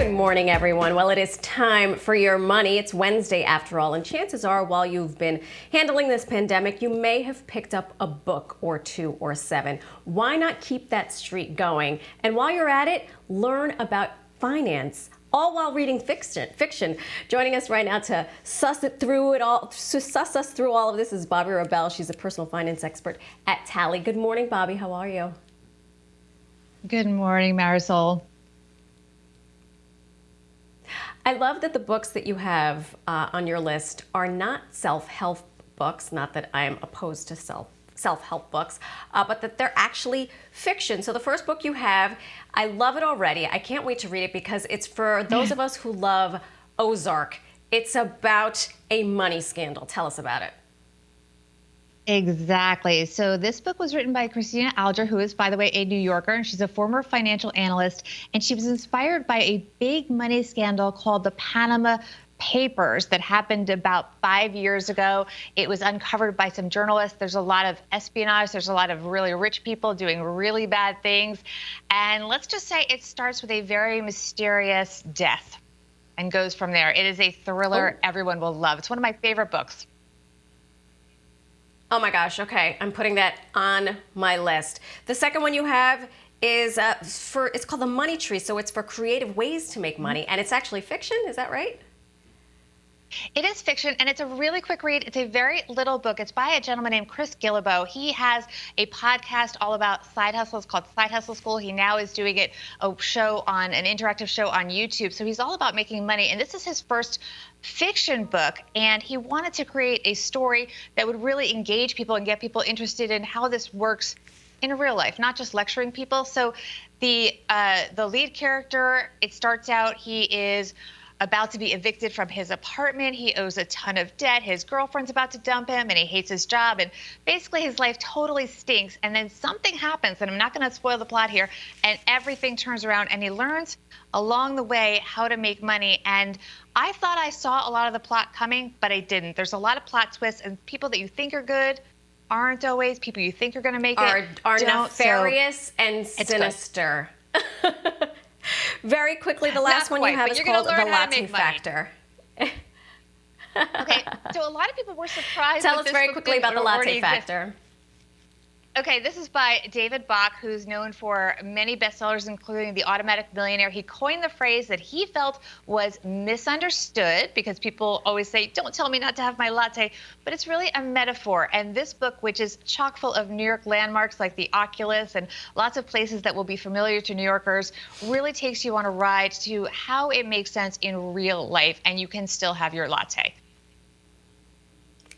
Good morning, everyone. Well, it is time for your money. It's Wednesday after all, and chances are while you've been handling this pandemic, you may have picked up a book or two or seven. Why not keep that streak going? And while you're at it, learn about finance, all while reading fiction. Joining us right now to suss us through all of this is Bobbi Rebell. She's a personal finance expert at Tally. Good morning, Bobbi. How are you? Good morning, Marisol. I love that the books that you have on your list are not self-help books, not that I'm opposed to self-help books, but that they're actually fiction. So the first book you have, I love it already. I can't wait to read it because it's for those of us who love Ozark. It's about a money scandal. Tell us about it. Exactly. So this book was written by Christina Alger, who is, by the way, a New Yorker, and she's a former financial analyst. And she was inspired by a big money scandal called the Panama Papers that happened about 5 years ago. It was uncovered by some journalists. There's a lot of espionage. There's a lot of really rich people doing really bad things. And let's just say it starts with a very mysterious death and goes from there. It is a thriller everyone will love. It's one of my favorite books. Oh my gosh, okay. I'm putting that on my list. The second one you have is it's called The Money Tree, so it's for creative ways to make money, and it's actually fiction, is that right? It is fiction, and it's a really quick read. It's a very little book. It's by a gentleman named Chris Guillebeau. He has a podcast all about side hustles called Side Hustle School. He now is doing an interactive show on YouTube. So he's all about making money, and this is his first fiction book, and he wanted to create a story that would really engage people and get people interested in how this works in real life, not just lecturing people. So the lead character, it starts out, he is about to be evicted from his apartment. He owes a ton of debt. His girlfriend's about to dump him, and he hates his job. And basically, his life totally stinks. And then something happens, and I'm not going to spoil the plot here, and everything turns around, and he learns along the way how to make money. And I thought I saw a lot of the plot coming, but I didn't. There's a lot of plot twists, and people that you think are good aren't always. People you think are going to make are don't, nefarious and sinister. Very quickly, the last one you have is called The Latte Factor. Okay, so a lot of people were surprised. Tell us very quickly about The Latte Factor. Okay, this is by David Bach, who's known for many bestsellers, including The Automatic Millionaire. He coined the phrase that he felt was misunderstood because people always say, don't tell me not to have my latte, but it's really a metaphor. And this book, which is chock full of New York landmarks like the Oculus and lots of places that will be familiar to New Yorkers, really takes you on a ride to how it makes sense in real life, and you can still have your latte.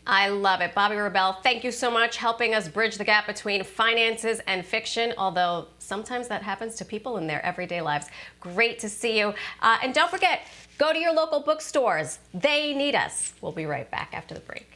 I love it. Bobbi Rebell, thank you so much helping us bridge the gap between finances and fiction, although sometimes that happens to people in their everyday lives. Great to see you. And don't forget, go to your local bookstores. They need us. We'll be right back after the break.